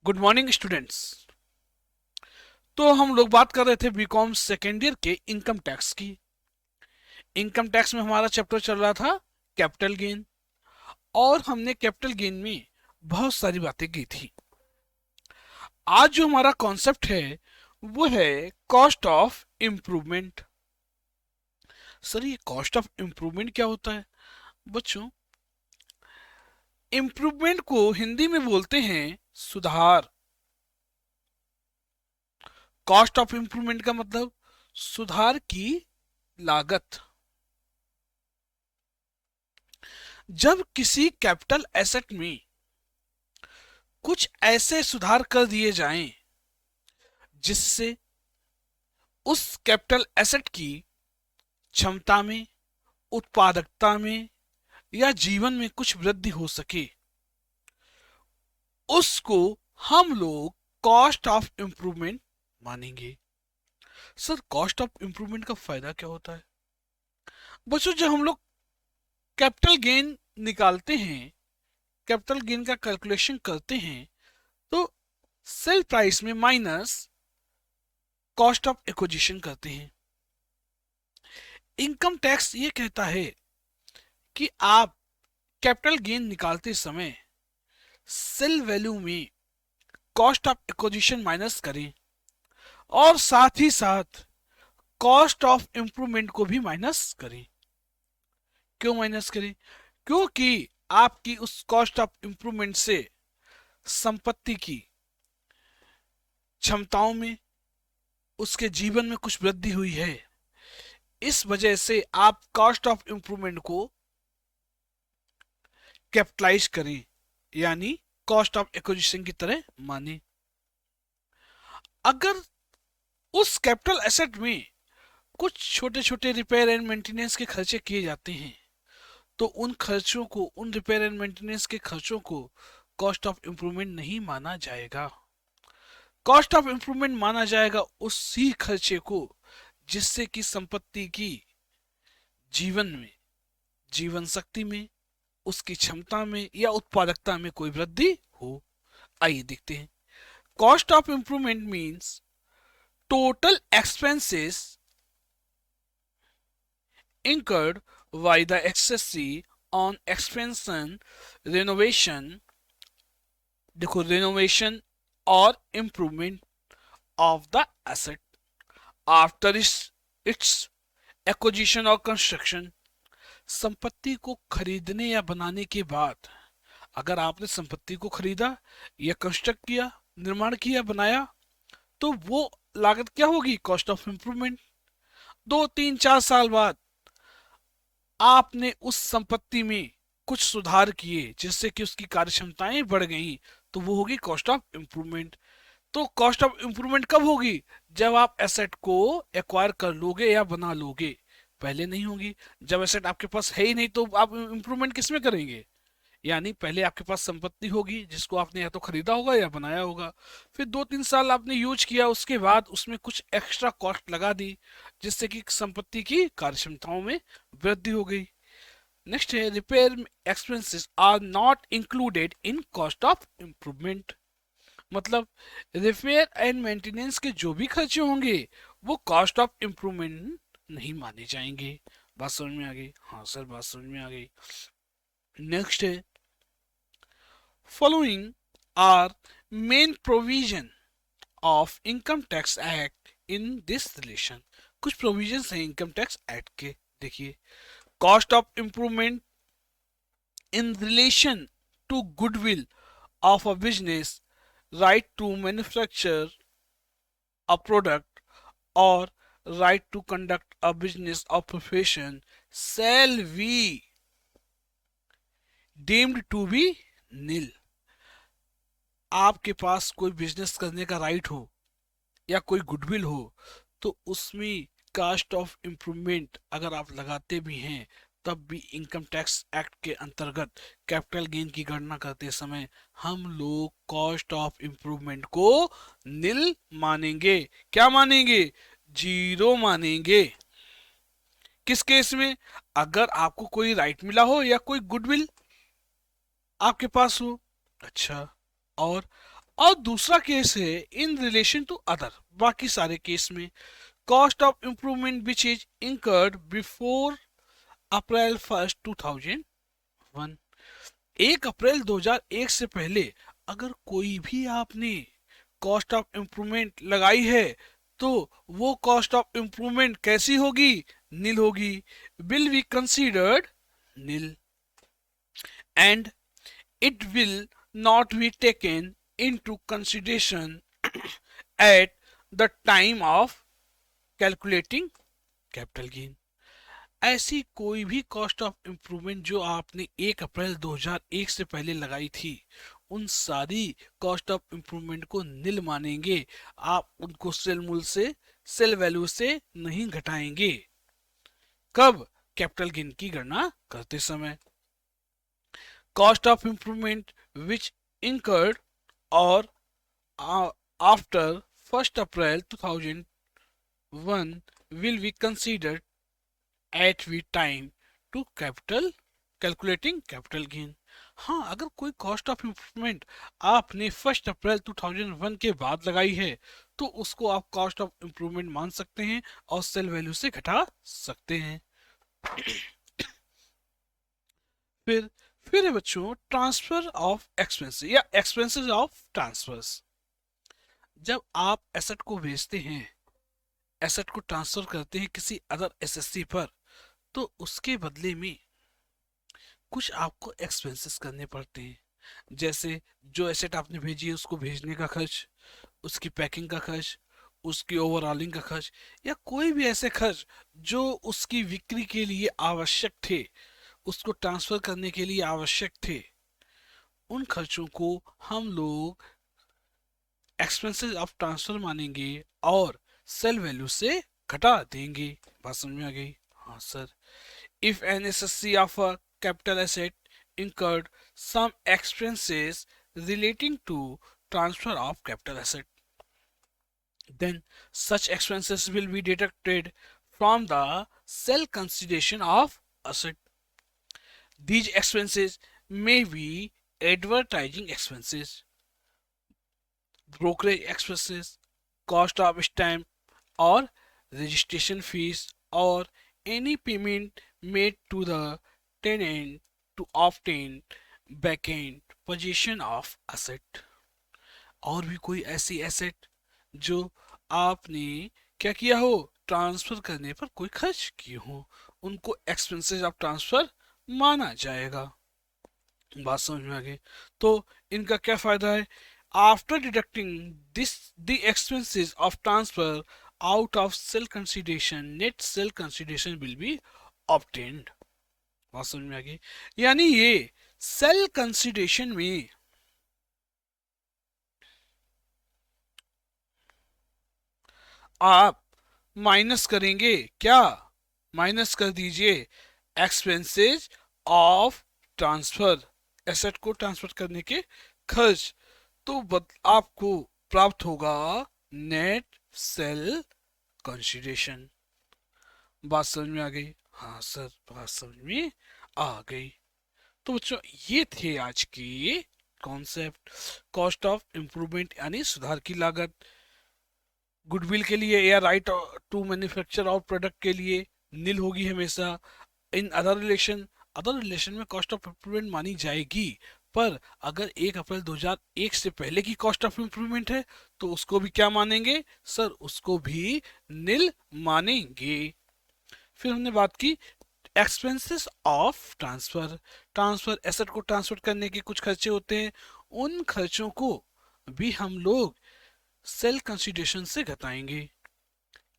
Good morning students. तो हम लोग बात कर रहे थे बीकॉम सेकेंड ईयर के इनकम टैक्स की। इनकम टैक्स में हमारा चैप्टर चल रहा था कैपिटल गेन, और हमने कैपिटल गेन में बहुत सारी बातें की थी। आज जो हमारा कॉन्सेप्ट है वो है कॉस्ट ऑफ इम्प्रूवमेंट। सर, ये कॉस्ट ऑफ इम्प्रूवमेंट क्या होता है? बच्चों, इम्प्रूवमेंट को हिंदी में बोलते हैं सुधार। कॉस्ट ऑफ इम्प्रूवमेंट का मतलब सुधार की लागत। जब किसी कैपिटल एसेट में कुछ ऐसे सुधार कर दिए जाएं जिससे उस कैपिटल एसेट की क्षमता में, उत्पादकता में या जीवन में कुछ वृद्धि हो सके, उसको हम लोग कॉस्ट ऑफ इंप्रूवमेंट मानेंगे। सर, कॉस्ट ऑफ इंप्रूवमेंट का फायदा क्या होता है? बच्चों, जब हम लोग कैपिटल गेन निकालते हैं, कैपिटल गेन का कैलकुलेशन करते हैं, तो सेल प्राइस में माइनस कॉस्ट ऑफ एक्विजिशन करते हैं। इनकम टैक्स ये कहता है कि आप कैपिटल गेन निकालते समय सेल वैल्यू में कॉस्ट ऑफ एक्विजिशन माइनस करें, और साथ ही साथ कॉस्ट ऑफ इंप्रूवमेंट को भी माइनस करें। क्यों माइनस करें? क्योंकि आपकी उस कॉस्ट ऑफ इंप्रूवमेंट से संपत्ति की क्षमताओं में, उसके जीवन में कुछ वृद्धि हुई है। इस वजह से आप कॉस्ट ऑफ इंप्रूवमेंट को कैपिटलाइज करें, यानी कॉस्ट ऑफ एक्विजिशन की तरह माने। अगर उस कैपिटल एसेट में कुछ छोटे छोटे रिपेयर एंड मेंटेनेंस के खर्चे किए जाते हैं, तो उन खर्चों को, उन रिपेयर एंड मेंटेनेंस के खर्चों को कॉस्ट ऑफ इंप्रूवमेंट नहीं माना जाएगा। कॉस्ट ऑफ इंप्रूवमेंट माना जाएगा उसी खर्चे को जिससे कि संपत्ति की जीवन में, जीवन शक्ति में, उसकी क्षमता में या उत्पादकता में कोई वृद्धि हो। आइए देखते हैं। Cost of improvement means total expenses incurred by the accessory on expansion, renovation, देखो renovation और improvement of the asset after its acquisition or construction। संपत्ति को खरीदने या बनाने के बाद, अगर आपने संपत्ति को खरीदा या कंस्ट्रक्ट किया, निर्माण किया, बनाया, तो वो लागत क्या होगी? Cost of improvement. 2 3 4 साल बाद आपने उस संपत्ति में कुछ सुधार किए जिससे कि उसकी कार्य क्षमताएं बढ़ गई, तो वो होगी कॉस्ट ऑफ इंप्रूवमेंट। तो कॉस्ट ऑफ इंप्रूवमेंट कब होगी? जब आप एसेट को एक्वायर कर लोगे या बना लोगे, पहले नहीं होगी। जब एसेट आपके पास है ही नहीं तो आप इंप्रूवमेंट किसमें करेंगे? यानी पहले आपके पास संपत्ति होगी जिसको आपने या तो खरीदा होगा या बनाया होगा, फिर 2 3 साल आपने यूज किया, उसके बाद उसमें कुछ एक्स्ट्रा कॉस्ट लगा दी जिससे कि संपत्ति की कार्यक्षमताओं में वृद्धि हो गई। नेक्स्ट है repair expenses are not included in cost of improvement. मतलब रिपेयर एंड मेंटेनेंस के जो भी खर्चे होंगे वो कॉस्ट ऑफ इंप्रूवमेंट नहीं माने जाएंगे। बात समझ में आ गई? हाँ सर, बात समझ में आ गई। नेक्स्ट है following are main provision of income tax act in this relation। कुछ प्रोविजंस हैं इनकम टैक्स एक्ट के। देखिए, cost of improvement in relation to goodwill of a business, right to manufacture a product or right to conduct a business or profession shall be deemed to be nil। आपके पास कोई business करने का right हो या कोई goodwill हो, तो उसमें कास्ट ऑफ इंप्रूवमेंट अगर आप लगाते भी हैं, तब भी इनकम टैक्स एक्ट के अंतर्गत कैपिटल गेन की गणना करते समय हम लोग कॉस्ट ऑफ इंप्रूवमेंट को निल मानेंगे। क्या मानेंगे? जीरो मानेंगे। किस केस में? अगर आपको कोई राइट मिला हो या कोई गुडविल आपके पास हो। अच्छा, और और दूसरा केस है इन रिलेशन टू अदर, बाकी सारे केस में cost of improvement which is incurred before April 1 2001। 1 April 2001 से पहले अगर कोई भी आपने कॉस्ट ऑफ इंप्रूवमेंट लगाई है तो वो कॉस्ट ऑफ इंप्रूवमेंट कैसी होगी, नील होगी, will be considered nil, and it will not be taken into consideration at the time of calculating capital gain। ऐसी कोई भी कॉस्ट ऑफ इंप्रूवमेंट जो आपने 1 अप्रैल 2001 से पहले लगाई थी उन सारी कॉस्ट ऑफ इंप्रूवमेंट को नील मानेंगे, आप उनको सेल मूल्य से, सेल वैल्यू से नहीं घटाएंगे। कब? कैपिटल गेन की गणना करते समय। Cost of improvement which incurred or after 1st April 2001 will be considered at the time to calculating capital gain। हाँ, अगर कोई कॉस्ट ऑफ इंप्रूवमेंट आपने 1 अप्रैल 2001 के बाद लगाई है तो उसको आप कॉस्ट ऑफ इंप्रूवमेंट मान सकते हैं और सेल वैल्यू से घटा सकते हैं। फिर है बच्चों ट्रांसफर ऑफ एक्सपेंसेस या एक्सपेंसेस ऑफ ट्रांसफर्स। जब आप एसेट को बेचते हैं, एसेट को ट्रांसफर करते हैं किसी अदर एसएससी पर, तो उसके बदले में कुछ आपको एक्सपेंसेस करने पड़ते हैं। जैसे जो एसेट आपने भेजी है उसको भेजने का खर्च, उसकी पैकिंग का खर्च, उसकी ओवरऑलिंग का खर्च, या कोई भी ऐसे खर्च जो उसकी बिक्री के लिए आवश्यक थे, उसको ट्रांसफर करने के लिए आवश्यक थे, उन खर्चों को हम लोग एक्सपेंसेस ऑफ ट्रांसफर मानेंगे और सेल वैल्यू से घटा देंगे। बात समझ में आ गई? हाँ sir. If an SSC of a capital asset incurred some expenses relating to transfer of capital asset, then such expenses will be deducted from the sale consideration of asset। These expenses may be advertising expenses, brokerage expenses, cost of stamp or registration fees, or any payment made to the tenant to obtain vacant possession of asset। और भी कोई ऐसी asset जो आपने क्या किया हो, transfer करने पर कोई खर्च किए हो, उनको एक्सपेंसेस ऑफ ट्रांसफर माना जाएगा। बात समझ में आ गई? तो इनका क्या फायदा है? After deducting this the expenses of transfer out of sale consideration, net sale consideration will be obtained. बात समझ में आ गई? यानी ये सेल कंसिडरेशन में आप माइनस करेंगे, क्या माइनस कर दीजिए? एक्सपेंसेस ऑफ ट्रांसफर, एसेट को ट्रांसफर करने के खर्च, तो आपको प्राप्त होगा नेट सेल कंसिडरेशन। बात समझ में आ गई? हाँ सर, बात समझ में आ गई। तो बच्चों ये थे आज के कॉन्सेप्ट। कॉस्ट ऑफ इंप्रूवमेंट यानी सुधार की लागत, गुडविल के लिए या राइट टू मैन्युफैक्चर और प्रोडक्ट के लिए नील होगी हमेशा। इन अदर रिलेशन में कॉस्ट ऑफ इंप्रूवमेंट मानी जाएगी, पर अगर 1 अप्रैल 2001 से पहले की कॉस्ट ऑफ इंप्रूवमेंट है तो उसको भी क्या मानेंगे सर? उसको भी नील मानेंगे। फिर हमने बात की expenses of transfer. Transfer, asset को ट्रांसफर करने के कुछ खर्चे होते हैं, उन खर्चों को भी हम लोग सेल कंसिडरेशन से घटाएंगे,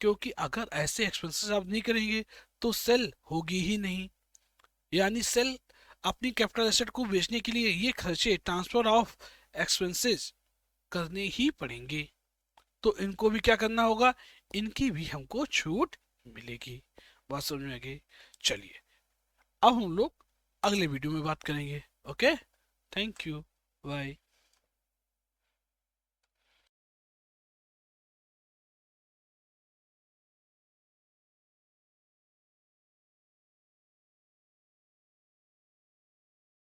क्योंकि अगर ऐसे एक्सपेंसेस आप नहीं करेंगे तो सेल होगी ही नहीं। यानी सेल अपनी कैपिटल एसेट को बेचने के लिए ये खर्चे ट्रांसफर ऑफ एक्सपेंसेस करने ही पड़ेंगे, तो इनको भी क्या करना होगा? इनकी भी हमको छूट मिलेगी। बात समझ में आ गई? चलिए अब हम लोग अगले वीडियो में बात करेंगे। Okay, thank you, bye.